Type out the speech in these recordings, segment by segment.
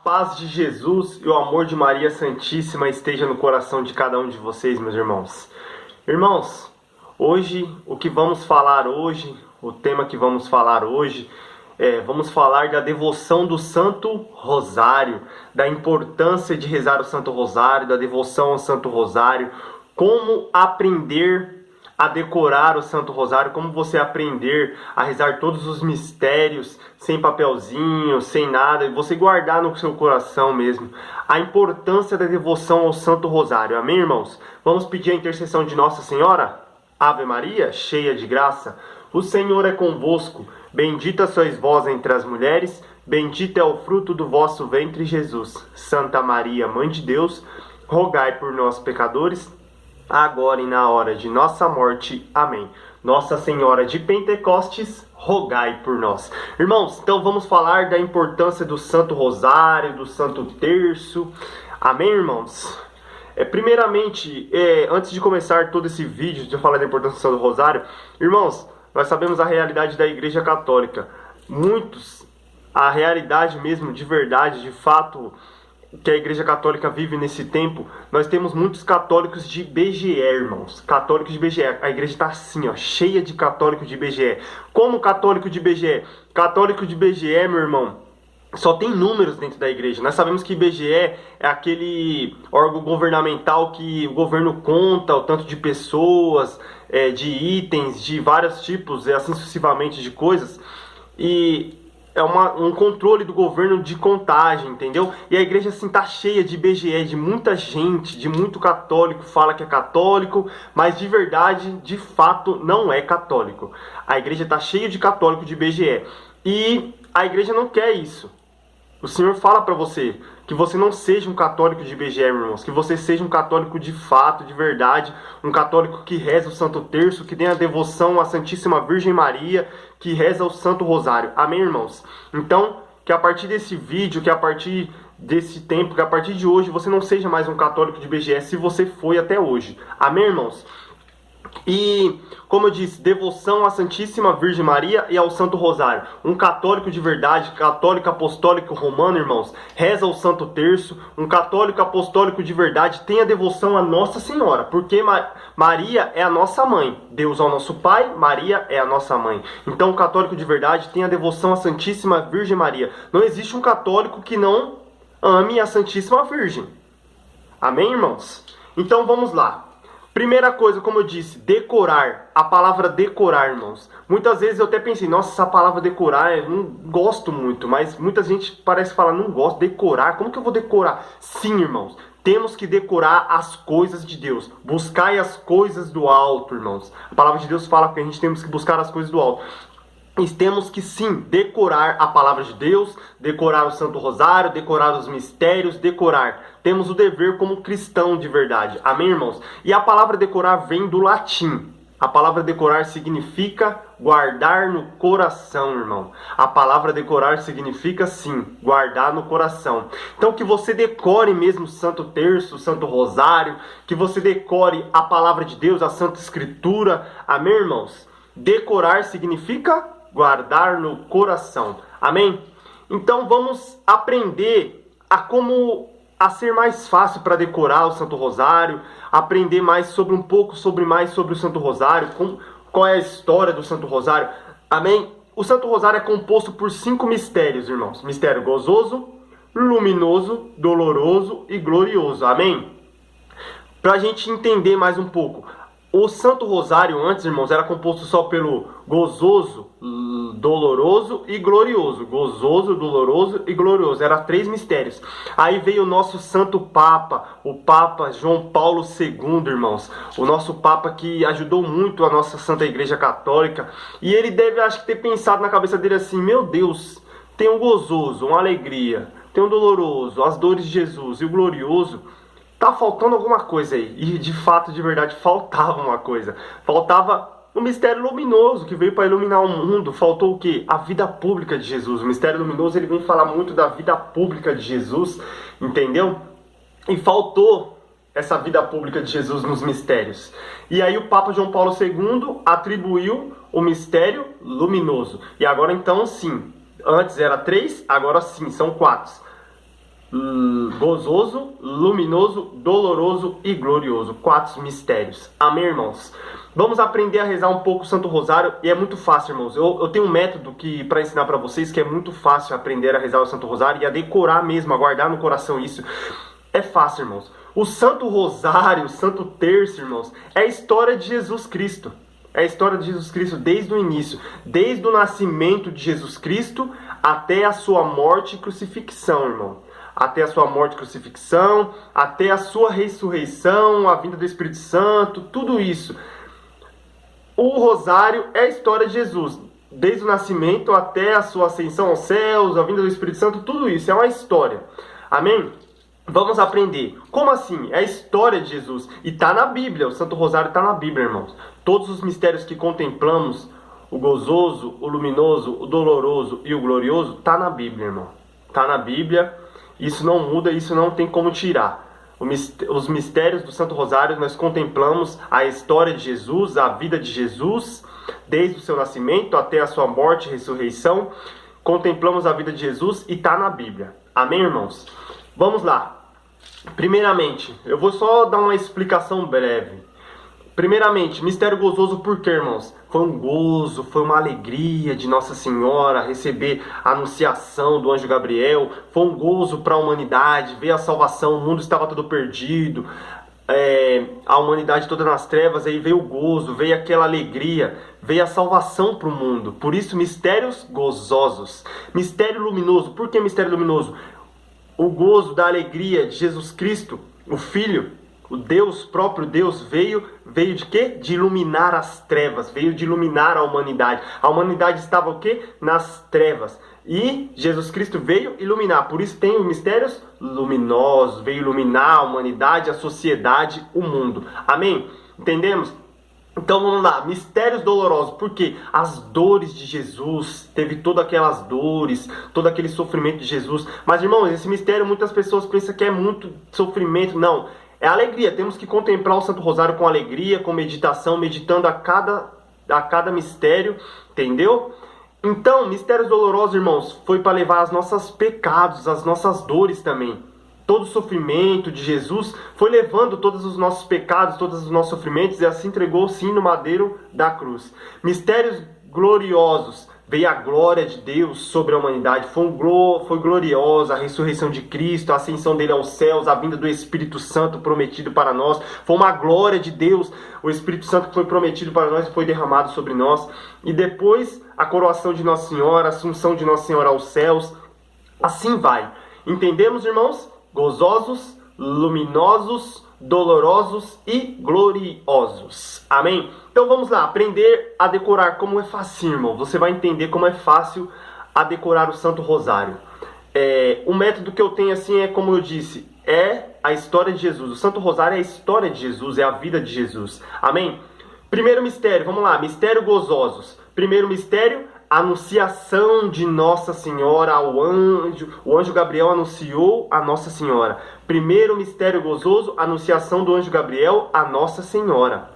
Paz de Jesus e o amor de Maria Santíssima esteja no coração de cada um de vocês, meus irmãos. Irmãos, hoje, o tema que vamos falar hoje, vamos falar da devoção do Santo Rosário, da importância de rezar o Santo Rosário, da devoção ao Santo Rosário, como aprender a decorar o Santo Rosário, como você aprender a rezar todos os mistérios, sem papelzinho, sem nada, e você guardar no seu coração mesmo. A importância da devoção ao Santo Rosário. Amém, irmãos? Vamos pedir a intercessão de Nossa Senhora? Ave Maria, cheia de graça, o Senhor é convosco. Bendita sois vós entre as mulheres, bendito é o fruto do vosso ventre, Jesus. Santa Maria, Mãe de Deus, rogai por nós, pecadores, agora e na hora de nossa morte. Amém. Nossa Senhora de Pentecostes, rogai por nós. Irmãos, então vamos falar da importância do Santo Rosário, do Santo Terço. Amém, irmãos? Primeiramente, antes de começar todo esse vídeo, de falar da importância do Santo Rosário, irmãos, nós sabemos a realidade da Igreja Católica. Muitos, a realidade mesmo, de verdade, de fato, que a Igreja Católica vive nesse tempo, nós temos muitos católicos de BGE, irmãos. Católicos de BGE. A igreja está assim, ó, cheia de católicos de BGE. Como católico de BGE? Católico de BGE, meu irmão, só tem números dentro da igreja. Nós sabemos que BGE é aquele órgão governamental que o governo conta o tanto de pessoas, de itens, de vários tipos, assim sucessivamente de coisas. E é um controle do governo de contagem, entendeu? E a igreja assim tá cheia de BGE, de muita gente, de muito católico, fala que é católico, mas de verdade, de fato, não é católico. A igreja tá cheia de católico de BGE. E a igreja não quer isso. O Senhor fala para você que você não seja um católico de BGE, irmãos, que você seja um católico de fato, de verdade, um católico que reza o Santo Terço, que tem a devoção à Santíssima Virgem Maria, que reza o Santo Rosário. Amém, irmãos? Então, que a partir desse vídeo, que a partir desse tempo, que a partir de hoje você não seja mais um católico de BGE, se você foi até hoje. Amém, irmãos? E, como eu disse, devoção à Santíssima Virgem Maria e ao Santo Rosário. Um católico de verdade, católico apostólico romano, irmãos, reza o Santo Terço. Um católico apostólico de verdade tem a devoção à Nossa Senhora, porque Maria é a nossa mãe. Deus é o nosso Pai, Maria é a nossa mãe. Então, o católico de verdade tem a devoção à Santíssima Virgem Maria. Não existe um católico que não ame a Santíssima Virgem. Amém, irmãos? Então, vamos lá. Primeira coisa, como eu disse, decorar. A palavra decorar, irmãos. Muitas vezes eu até pensei, nossa, essa palavra decorar, eu não gosto muito. Mas muita gente parece falar, não gosto, decorar. Como que eu vou decorar? Sim, irmãos. Temos que decorar as coisas de Deus. Buscai as coisas do alto, irmãos. A palavra de Deus fala que a gente temos que buscar as coisas do alto. E temos que sim decorar a palavra de Deus, decorar o Santo Rosário, decorar os mistérios, decorar. Temos o dever como cristão de verdade. Amém, irmãos? E a palavra decorar vem do latim. A palavra decorar significa guardar no coração, irmão. A palavra decorar significa sim, guardar no coração. Então que você decore mesmo o Santo Terço, o Santo Rosário, que você decore a palavra de Deus, a Santa Escritura. Amém, irmãos? Decorar significa guardar no coração. Amém? Então vamos aprender a ser mais fácil para decorar o Santo Rosário, aprender mais sobre o Santo Rosário, qual é a história do Santo Rosário. Amém? O Santo Rosário é composto por 5 mistérios, irmãos. Mistério gozoso, luminoso, doloroso e glorioso. Amém? Para a gente entender mais um pouco. O Santo Rosário antes, irmãos, era composto só pelo gozoso, doloroso e glorioso. Gozoso, doloroso e glorioso. Eram 3 mistérios. Aí veio o nosso Santo Papa, o Papa João Paulo II, irmãos. O nosso Papa que ajudou muito a nossa Santa Igreja Católica. E ele deve, acho que, ter pensado na cabeça dele assim, meu Deus, tem um gozoso, uma alegria. Tem um doloroso, as dores de Jesus e o glorioso. Tá faltando alguma coisa aí. E de fato, de verdade, faltava uma coisa. Faltava o mistério luminoso que veio para iluminar o mundo. Faltou o quê? A vida pública de Jesus. O mistério luminoso ele vem falar muito da vida pública de Jesus. Entendeu? E faltou essa vida pública de Jesus nos mistérios. E aí o Papa João Paulo II atribuiu o mistério luminoso. E agora então sim. Antes era 3, agora sim, são 4. gozoso, luminoso, doloroso e glorioso. 4 mistérios. Amém, irmãos? Vamos aprender a rezar um pouco o Santo Rosário, e é muito fácil, irmãos. Eu tenho um método para ensinar para vocês que é muito fácil aprender a rezar o Santo Rosário e a decorar mesmo, a guardar no coração isso. É fácil, irmãos. O Santo Rosário, o Santo Terço, irmãos, é a história de Jesus Cristo. É a história de Jesus Cristo desde o início, desde o nascimento de Jesus Cristo até a sua morte e crucifixão, irmão. Até a sua morte e crucifixão, até a sua ressurreição, a vinda do Espírito Santo, tudo isso. O Rosário é a história de Jesus, desde o nascimento até a sua ascensão aos céus, a vinda do Espírito Santo, tudo isso é uma história. Amém? Vamos aprender. Como assim? É a história de Jesus. E está na Bíblia. O Santo Rosário está na Bíblia, irmãos. Todos os mistérios que contemplamos, o gozoso, o luminoso, o doloroso e o glorioso, está na Bíblia, irmão. Está na Bíblia. Isso não muda, isso não tem como tirar. Os mistérios do Santo Rosário, nós contemplamos a história de Jesus, a vida de Jesus, desde o seu nascimento até a sua morte e ressurreição. Contemplamos a vida de Jesus e está na Bíblia. Amém, irmãos? Vamos lá. Primeiramente, eu vou só dar uma explicação breve. Primeiramente, mistério gozoso por quê, irmãos? Foi um gozo, foi uma alegria de Nossa Senhora receber a anunciação do anjo Gabriel. Foi um gozo para a humanidade, ver a salvação, o mundo estava todo perdido, a humanidade toda nas trevas, aí veio o gozo, veio aquela alegria, veio a salvação para o mundo. Por isso, mistérios gozosos. Mistério luminoso, por que mistério luminoso? O gozo da alegria de Jesus Cristo, o Filho, o Deus, próprio Deus, veio de quê? De iluminar as trevas, veio de iluminar a humanidade. A humanidade estava o quê? Nas trevas. E Jesus Cristo veio iluminar. Por isso tem os mistérios luminosos, veio iluminar a humanidade, a sociedade, o mundo. Amém? Entendemos? Então vamos lá, mistérios dolorosos, porque as dores de Jesus, teve todas aquelas dores, todo aquele sofrimento de Jesus. Mas irmãos, esse mistério muitas pessoas pensam que é muito sofrimento. Não, é alegria. Temos que contemplar o Santo Rosário com alegria, com meditação, meditando a cada mistério, entendeu? Então, mistérios dolorosos, irmãos, foi para levar os nossos pecados, as nossas dores também. Todo o sofrimento de Jesus foi levando todos os nossos pecados, todos os nossos sofrimentos, e assim entregou sim no madeiro da cruz. Mistérios gloriosos, veio a glória de Deus sobre a humanidade, foi gloriosa a ressurreição de Cristo, a ascensão dele aos céus, a vinda do Espírito Santo prometido para nós, foi uma glória de Deus, o Espírito Santo que foi prometido para nós e foi derramado sobre nós, e depois a coroação de Nossa Senhora, a assunção de Nossa Senhora aos céus, assim vai. Entendemos, irmãos? Gozosos, luminosos, dolorosos e gloriosos. Amém? Então vamos lá, aprender a decorar. Como é fácil, irmão. Você vai entender como é fácil a decorar o Santo Rosário. O método que eu tenho, assim, é como eu disse, é a história de Jesus. O Santo Rosário é a história de Jesus, é a vida de Jesus. Amém? Primeiro mistério, vamos lá, mistério gozosos. Primeiro mistério, anunciação de Nossa Senhora ao anjo. O anjo Gabriel anunciou a Nossa Senhora. Primeiro mistério gozoso, anunciação do anjo Gabriel a Nossa Senhora.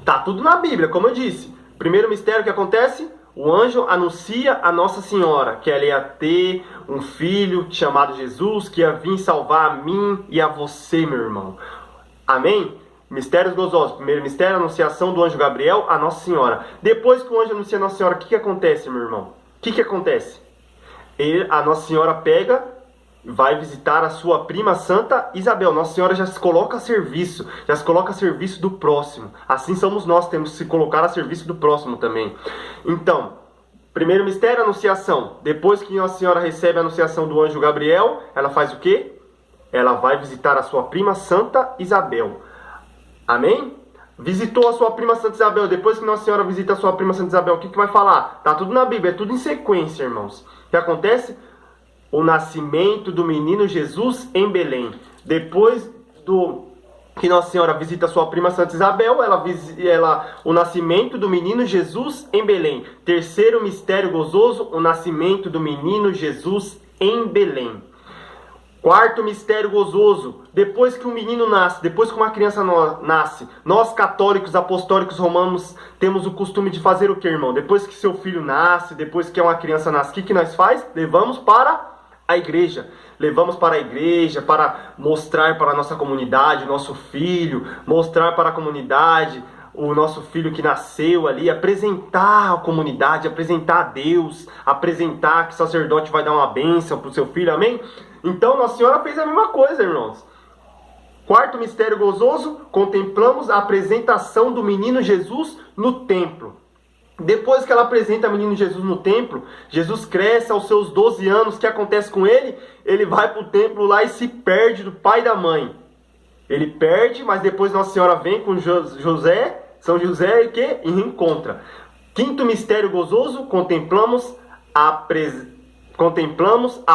Tá tudo na Bíblia, como eu disse. Primeiro mistério que acontece, o anjo anuncia a Nossa Senhora que ela ia ter um filho chamado Jesus, que ia vir salvar a mim e a você, meu irmão. Amém? Mistérios gozosos. Primeiro mistério, anunciação do anjo Gabriel a Nossa Senhora. Depois que o anjo anuncia a Nossa Senhora, o que acontece, meu irmão? O que acontece? A Nossa Senhora pega, vai visitar a sua prima Santa Isabel. Nossa Senhora já se coloca a serviço, já se coloca a serviço do próximo. Assim somos nós, temos que se colocar a serviço do próximo também. Então, primeiro mistério, anunciação. Depois que Nossa Senhora recebe a anunciação do anjo Gabriel, ela faz o quê? Ela vai visitar a sua prima Santa Isabel. Amém? Visitou a sua prima Santa Isabel. Depois que Nossa Senhora visita a sua prima Santa Isabel, o que vai falar? Tá tudo na Bíblia, é tudo em sequência, irmãos. O que acontece? O nascimento do menino Jesus em Belém. Depois que Nossa Senhora visita a sua prima Santa Isabel, o nascimento do menino Jesus em Belém. Terceiro mistério gozoso, o nascimento do menino Jesus em Belém. Quarto mistério gozoso, depois que um menino nasce, depois que uma criança nasce, nós católicos, apostólicos, romanos, temos o costume de fazer o que, irmão? Depois que seu filho nasce, depois que uma criança nasce, o que nós faz? Levamos para a igreja. levamos para a igreja para mostrar para a nossa comunidade, o nosso filho, mostrar para a comunidade o nosso filho que nasceu ali, apresentar a comunidade, apresentar a Deus, apresentar que o sacerdote vai dar uma bênção para o seu filho, amém? Então Nossa Senhora fez a mesma coisa, irmãos. Quarto mistério gozoso, contemplamos a apresentação do menino Jesus no templo. Depois que ela apresenta o menino Jesus no templo, Jesus cresce aos seus 12 anos. O que acontece com ele? Ele vai para o templo lá e se perde do pai e da mãe. Ele perde, mas depois Nossa Senhora vem com José, São José, e reencontra. Quinto mistério gozoso, contemplamos a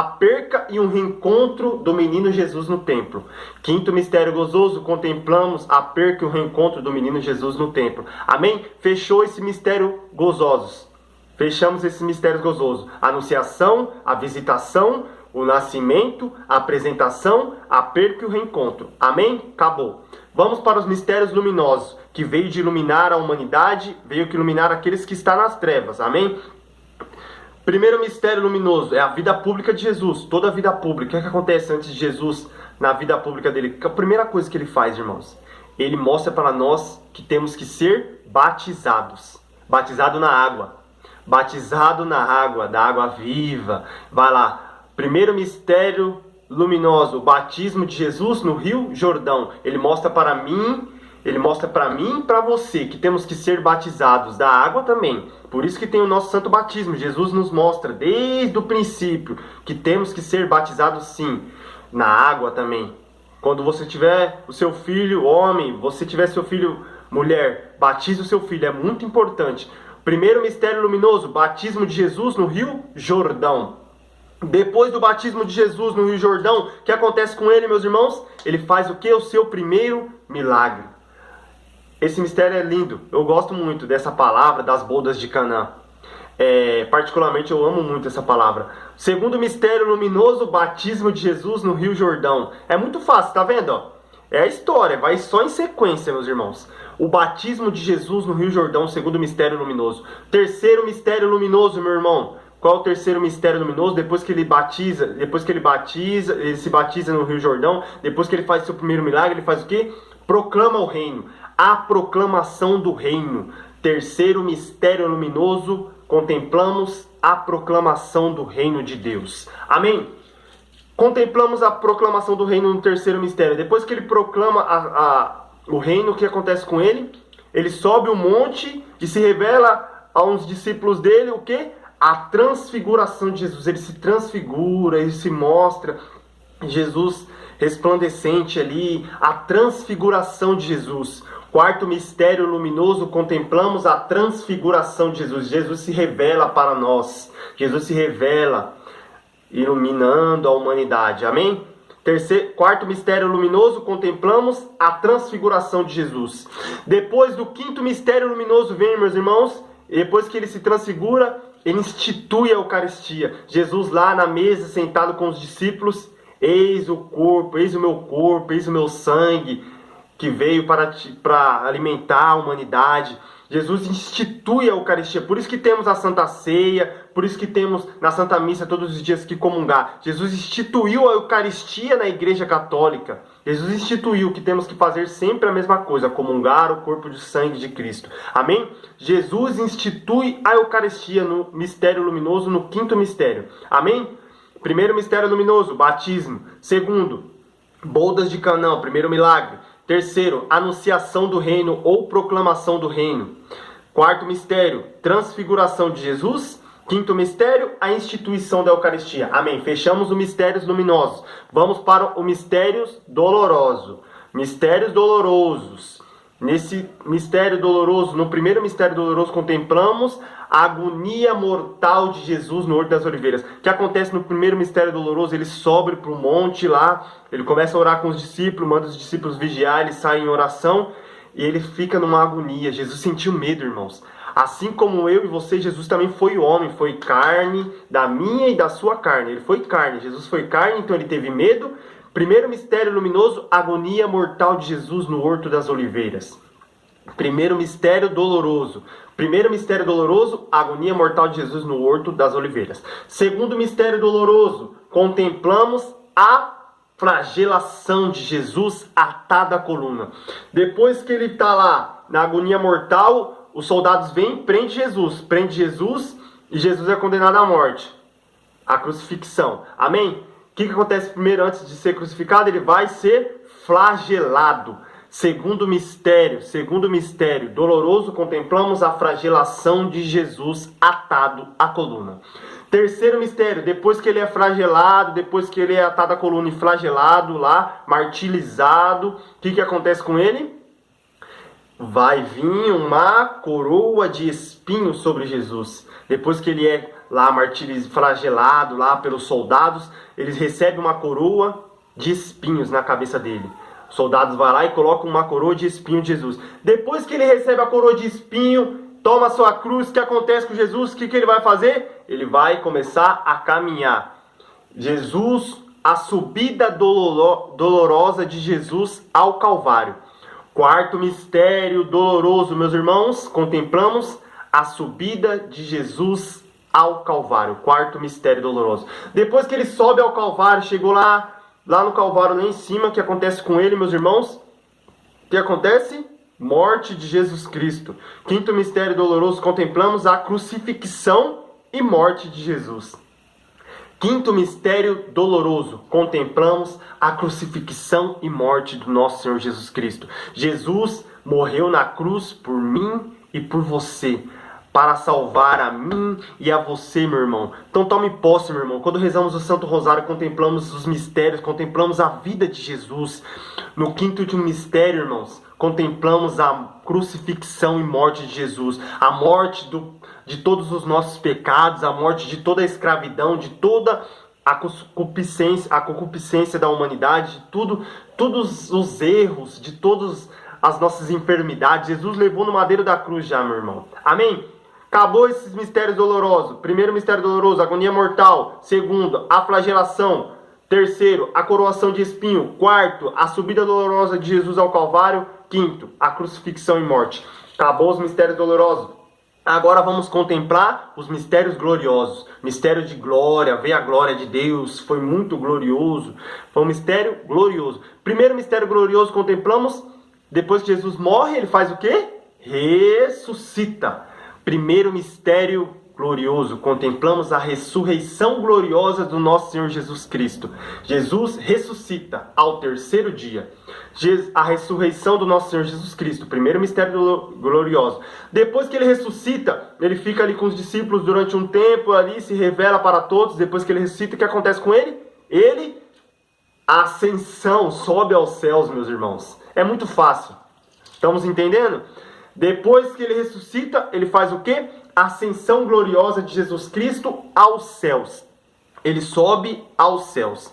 perca e um reencontro do menino Jesus no templo. Quinto mistério gozoso, contemplamos a perca e o reencontro do menino Jesus no templo. Amém? Fechou esse mistério gozosos. Fechamos esses mistérios gozosos. A anunciação, a visitação, o nascimento, a apresentação, a perca e o reencontro. Amém? Acabou. Vamos para os mistérios luminosos, que veio de iluminar a humanidade, veio que iluminar aqueles que estão nas trevas. Amém? Primeiro mistério luminoso é a vida pública de Jesus. Toda a vida pública. O que acontece antes de Jesus na vida pública dele? A primeira coisa que ele faz, irmãos, ele mostra para nós que temos que ser batizados. Batizado na água. Batizado na água, da água viva. Vai lá. Primeiro mistério luminoso, o batismo de Jesus no Rio Jordão. Ele mostra para mim e para você que temos que ser batizados da água também. Por isso que tem o nosso santo batismo. Jesus nos mostra desde o princípio que temos que ser batizados sim, na água também. Quando você tiver o seu filho homem, você tiver seu filho mulher, batize o seu filho, é muito importante. Primeiro mistério luminoso, batismo de Jesus no Rio Jordão. Depois do batismo de Jesus no Rio Jordão, o que acontece com ele, meus irmãos? Ele faz o que? O seu primeiro milagre. Esse mistério é lindo. Eu gosto muito dessa palavra das bodas de Canaã. Particularmente eu amo muito essa palavra. Segundo mistério luminoso, batismo de Jesus no Rio Jordão. É muito fácil, tá vendo? Ó? É a história, vai só em sequência, meus irmãos. O batismo de Jesus no Rio Jordão, segundo mistério luminoso. Terceiro mistério luminoso, meu irmão. Qual é o terceiro mistério luminoso? Depois que ele se batiza no Rio Jordão, depois que ele faz seu primeiro milagre, ele faz o quê? Proclama o reino. A proclamação do reino. Terceiro mistério luminoso, contemplamos a proclamação do reino de Deus. Amém? Contemplamos a proclamação do reino no terceiro mistério. Depois que ele proclama o reino, o que acontece com ele? Ele sobe o monte e se revela a uns discípulos dele o quê? A transfiguração de Jesus. Ele se transfigura, ele se mostra Jesus resplandecente ali, a transfiguração de Jesus. Quarto mistério luminoso, contemplamos a transfiguração de Jesus. Jesus se revela para nós. Jesus se revela, iluminando a humanidade. Amém? Quarto mistério luminoso, contemplamos a transfiguração de Jesus. Depois do quinto mistério luminoso, vem, meus irmãos, depois que ele se transfigura, ele institui a Eucaristia. Jesus lá na mesa, sentado com os discípulos, eis o corpo, eis o meu corpo, eis o meu sangue, que veio para alimentar a humanidade. Jesus institui a Eucaristia. Por isso que temos a Santa Ceia, por isso que temos na Santa Missa todos os dias que comungar. Jesus instituiu a Eucaristia na Igreja Católica. Jesus instituiu que temos que fazer sempre a mesma coisa, comungar o corpo e o sangue de Cristo. Amém? Jesus institui a Eucaristia no mistério luminoso, no quinto mistério. Amém? Primeiro mistério luminoso, batismo. Segundo, bodas de Canaã, primeiro milagre. Terceiro, anunciação do reino ou proclamação do reino. Quarto mistério, transfiguração de Jesus. Quinto mistério, a instituição da Eucaristia. Amém. Fechamos os mistérios luminosos. Vamos para o mistérios doloroso. Mistérios dolorosos. Nesse mistério doloroso, no primeiro mistério doloroso, contemplamos a agonia mortal de Jesus no Horto das Oliveiras. O que acontece no primeiro mistério doloroso? Ele sobe para o monte lá, ele começa a orar com os discípulos, manda os discípulos vigiar, ele sai em oração e ele fica numa agonia. Jesus sentiu medo, irmãos. Assim como eu e você, Jesus também foi homem, foi carne da minha e da sua carne. Ele foi carne, Jesus foi carne, então ele teve medo. Primeiro mistério luminoso, agonia mortal de Jesus no Horto das Oliveiras. Primeiro mistério doloroso. Primeiro mistério doloroso, agonia mortal de Jesus no Horto das Oliveiras. Segundo mistério doloroso, contemplamos a flagelação de Jesus atado à coluna. Depois que ele está lá na agonia mortal, os soldados vêm e prende Jesus e Jesus é condenado à morte, à crucifixão. Amém? O que acontece primeiro antes de ser crucificado? Ele vai ser flagelado. Segundo mistério doloroso, contemplamos a flagelação de Jesus atado à coluna. Terceiro mistério, depois que ele é flagelado, depois que ele é atado à coluna e flagelado lá, martirizado, o que acontece com ele? Vai vir uma coroa de espinhos sobre Jesus. Depois que ele é lá flagelado lá pelos soldados, eles recebem uma coroa de espinhos na cabeça dele. Os soldados vão lá e colocam uma coroa de espinho de Jesus. Depois que ele recebe a coroa de espinho, toma sua cruz, o que acontece com Jesus? O que ele vai fazer? Ele vai começar a caminhar. Jesus, a subida dolorosa de Jesus ao Calvário. Quarto mistério doloroso, meus irmãos, contemplamos a subida de Jesus ao Calvário. Quarto mistério doloroso. Depois que ele sobe ao Calvário, chegou lá no Calvário, lá em cima, o que acontece com ele, meus irmãos? O que acontece? Morte de Jesus Cristo. Quinto mistério doloroso, contemplamos a crucifixão e morte de Jesus. Quinto mistério doloroso, contemplamos a crucifixão e morte do nosso Senhor Jesus Cristo. Jesus morreu na cruz por mim e por você, para salvar a mim e a você, meu irmão. Então tome posse, meu irmão. Quando rezamos o Santo Rosário, contemplamos os mistérios, contemplamos a vida de Jesus. No quinto de um mistério, irmãos, contemplamos a crucifixão e morte de Jesus. A morte de todos os nossos pecados, a morte de toda a escravidão, de toda a concupiscência da humanidade, de todos os erros, de todas as nossas enfermidades. Jesus levou no madeiro da cruz já, meu irmão. Amém? Acabou esses mistérios dolorosos. Primeiro mistério doloroso, agonia mortal. Segundo, a flagelação. Terceiro, a coroação de espinho. Quarto, a subida dolorosa de Jesus ao Calvário. Quinto, a crucifixão e morte. Acabou os mistérios dolorosos. Agora vamos contemplar os mistérios gloriosos. Mistério de glória, ver a glória de Deus. Foi muito glorioso. Foi um mistério glorioso. Primeiro mistério glorioso contemplamos. Depois que Jesus morre, ele faz o quê? Ressuscita. Primeiro mistério glorioso, contemplamos a ressurreição gloriosa do nosso Senhor Jesus Cristo. Jesus ressuscita ao terceiro dia. A ressurreição do nosso Senhor Jesus Cristo, primeiro mistério glorioso. Depois que ele ressuscita, ele fica ali com os discípulos durante um tempo, ali se revela para todos. Depois que ele ressuscita, o que acontece com ele? A ascensão, sobe aos céus, meus irmãos. É muito fácil. Estamos entendendo? Depois que ele ressuscita, ele faz o quê? A ascensão gloriosa de Jesus Cristo aos céus. Ele sobe aos céus.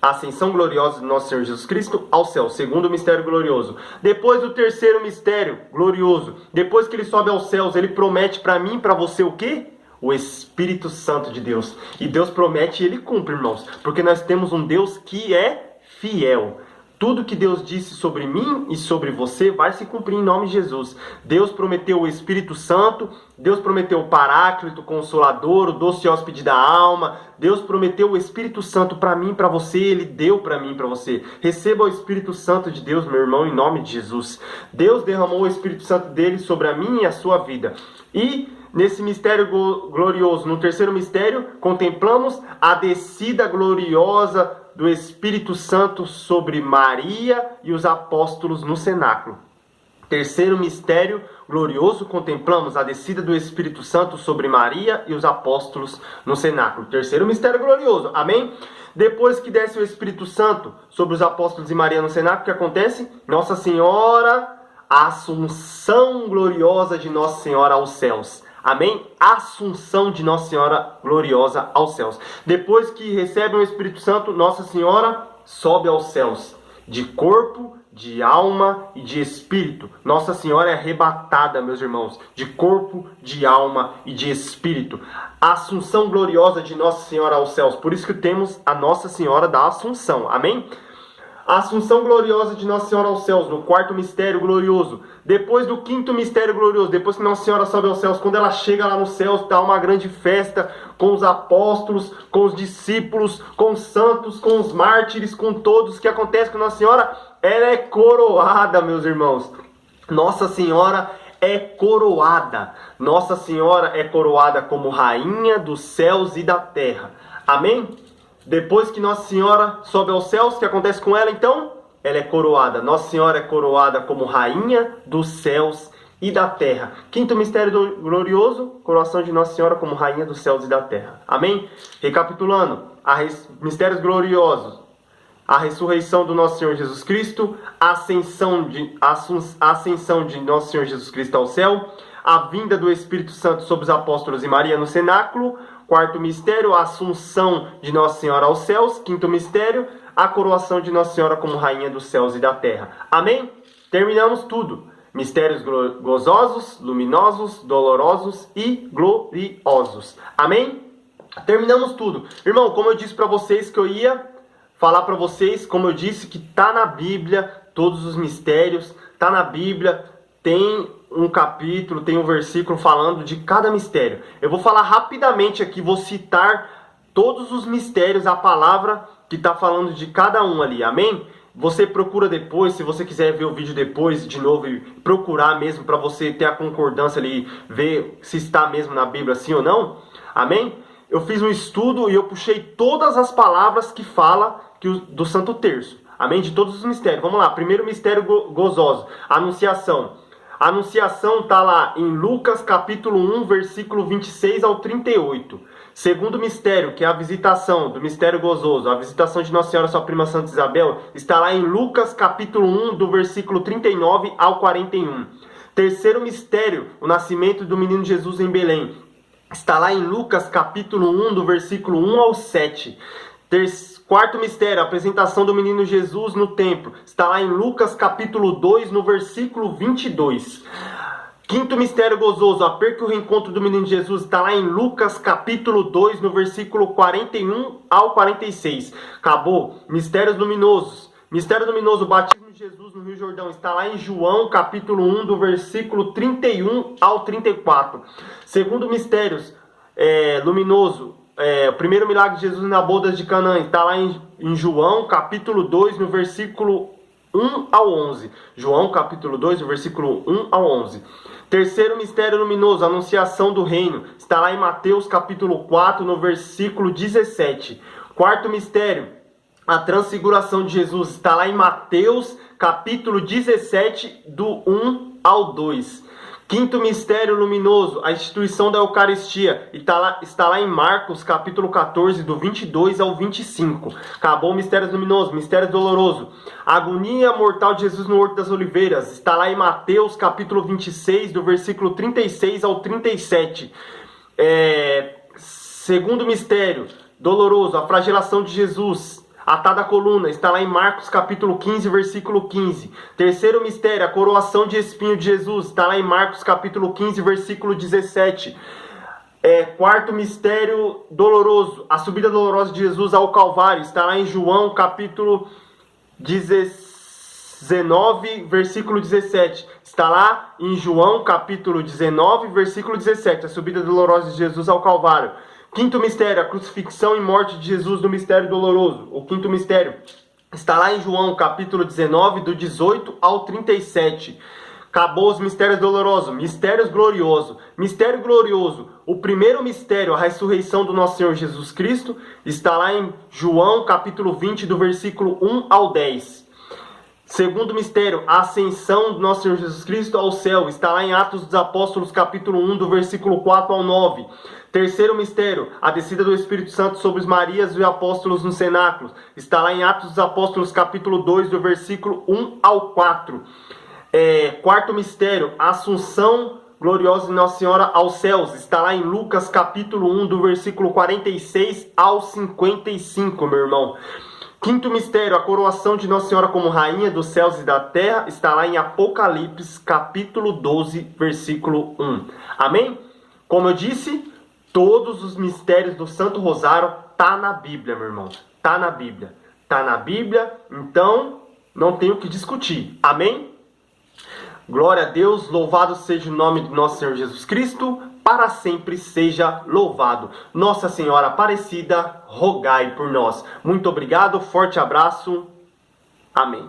A ascensão gloriosa do nosso Senhor Jesus Cristo aos céus. Segundo mistério glorioso. Depois do terceiro mistério glorioso, depois que ele sobe aos céus, ele promete para mim e para você o quê? O Espírito Santo de Deus. E Deus promete e ele cumpre, irmãos. Porque nós temos um Deus que é fiel. Tudo que Deus disse sobre mim e sobre você vai se cumprir em nome de Jesus. Deus prometeu o Espírito Santo, Deus prometeu o Paráclito, o Consolador, o doce hóspede da alma. Deus prometeu o Espírito Santo para mim e para você, Ele deu para mim e para você. Receba o Espírito Santo de Deus, meu irmão, em nome de Jesus. Deus derramou o Espírito Santo dele sobre a minha e a sua vida. E nesse mistério glorioso, no terceiro mistério, contemplamos a descida gloriosa do Espírito Santo sobre Maria e os apóstolos no cenáculo. Terceiro mistério glorioso, contemplamos a descida do Espírito Santo sobre Maria e os apóstolos no cenáculo. Terceiro mistério glorioso, amém? Depois que desce o Espírito Santo sobre os apóstolos e Maria no cenáculo, o que acontece? Nossa Senhora, a assunção gloriosa de Nossa Senhora aos céus. Amém? Assunção de Nossa Senhora gloriosa aos céus. Depois que recebem o Espírito Santo, Nossa Senhora sobe aos céus. De corpo, de alma e de espírito. Nossa Senhora é arrebatada, meus irmãos. De corpo, de alma e de espírito. A assunção gloriosa de Nossa Senhora aos céus. Por isso que temos a Nossa Senhora da Assunção. Amém? A assunção gloriosa de Nossa Senhora aos céus, no quarto mistério glorioso. Depois do quinto mistério glorioso, depois que Nossa Senhora sobe aos céus, quando ela chega lá nos céus, está uma grande festa com os apóstolos, com os discípulos, com os santos, com os mártires, com todos. O que acontece com Nossa Senhora? Ela é coroada, meus irmãos. Nossa Senhora é coroada. Nossa Senhora é coroada como rainha dos céus e da terra. Amém? Depois que Nossa Senhora sobe aos céus, o que acontece com ela então? Ela é coroada. Nossa Senhora é coroada como rainha dos céus e da terra. Quinto mistério glorioso, coroação de Nossa Senhora como rainha dos céus e da terra. Amém? Recapitulando, mistérios gloriosos. A ressurreição do nosso Senhor Jesus Cristo, a ascensão de nosso Senhor Jesus Cristo ao céu, a vinda do Espírito Santo sobre os apóstolos e Maria no cenáculo. Quarto mistério, a assunção de Nossa Senhora aos céus. Quinto mistério, a coroação de Nossa Senhora como rainha dos céus e da terra. Amém? Terminamos tudo. Mistérios gozosos, luminosos, dolorosos e gloriosos. Amém? Terminamos tudo. Irmão, como eu disse para vocês que eu ia falar para vocês, como eu disse, que tá na Bíblia, todos os mistérios, tá na Bíblia, tem um capítulo, tem um versículo falando de cada mistério. Eu vou falar rapidamente aqui, vou citar todos os mistérios, a palavra que está falando de cada um ali, amém? Você procura depois, se você quiser ver o vídeo depois de novo e procurar mesmo para você ter a concordância ali, ver se está mesmo na Bíblia sim ou não, amém? Eu fiz um estudo e eu puxei todas as palavras que fala do Santo Terço, amém? De todos os mistérios. Vamos lá, primeiro mistério gozoso, Anunciação. A Anunciação está lá em Lucas capítulo 1, versículo 26 ao 38. Segundo mistério, que é a visitação, do mistério gozoso, a visitação de Nossa Senhora, sua prima Santa Isabel, está lá em Lucas capítulo 1, do versículo 39 ao 41. Terceiro mistério, o nascimento do menino Jesus em Belém, está lá em Lucas capítulo 1, do versículo 1 ao 7. Quarto mistério, a apresentação do menino Jesus no templo, está lá em Lucas capítulo 2, no versículo 22. Quinto mistério gozoso, a perca e o reencontro do menino Jesus, está lá em Lucas capítulo 2, no versículo 41 ao 46. Acabou. Mistérios luminosos. Mistério luminoso, o batismo de Jesus no Rio Jordão, está lá em João capítulo 1, do versículo 31 ao 34. Segundo mistério luminoso, o primeiro milagre de Jesus na boda de Canaã, está lá em João capítulo 2, no versículo 1 ao 11. João capítulo 2, no versículo 1 ao 11. Terceiro mistério luminoso, a anunciação do reino, está lá em Mateus capítulo 4, no versículo 17. Quarto mistério, a transfiguração de Jesus, está lá em Mateus capítulo 17, do 1 ao 2. Quinto mistério luminoso, a instituição da Eucaristia, está lá em Marcos capítulo 14, do 22 ao 25. Acabou o mistério luminoso. Mistério doloroso, a agonia mortal de Jesus no Horto das Oliveiras, está lá em Mateus capítulo 26, do versículo 36 ao 37. Segundo mistério doloroso, a flagelação de Jesus, atada à coluna, está lá em Marcos capítulo 15, versículo 15. Terceiro mistério, a coroação de espinho de Jesus, está lá em Marcos capítulo 15, versículo 17. Quarto mistério doloroso, a subida dolorosa de Jesus ao Calvário, está lá em João capítulo 19, versículo 17. Está lá em João capítulo 19, versículo 17, a subida dolorosa de Jesus ao Calvário. Quinto mistério, a crucifixão e morte de Jesus no mistério doloroso. O quinto mistério está lá em João, capítulo 19, do 18 ao 37. Acabou os mistérios dolorosos. Mistérios gloriosos. Mistério glorioso. O primeiro mistério, a ressurreição do nosso Senhor Jesus Cristo, está lá em João, capítulo 20, do versículo 1 ao 10. Segundo mistério, a ascensão do nosso Senhor Jesus Cristo ao céu, está lá em Atos dos Apóstolos, capítulo 1, do versículo 4 ao 9. Terceiro mistério, a descida do Espírito Santo sobre os Marias e apóstolos no cenáculo, está lá em Atos dos Apóstolos, capítulo 2, do versículo 1 ao 4. Quarto mistério, a assunção gloriosa de Nossa Senhora aos céus, está lá em Lucas, capítulo 1, do versículo 46 ao 55, meu irmão. Quinto mistério, a coroação de Nossa Senhora como rainha dos céus e da terra, está lá em Apocalipse, capítulo 12, versículo 1. Amém? Como eu disse, todos os mistérios do Santo Rosário tá na Bíblia, meu irmão. Tá na Bíblia. está na Bíblia, então não tem o que discutir. Amém? Glória a Deus, louvado seja o nome do nosso Senhor Jesus Cristo, para sempre seja louvado. Nossa Senhora Aparecida, rogai por nós. Muito obrigado, forte abraço. Amém.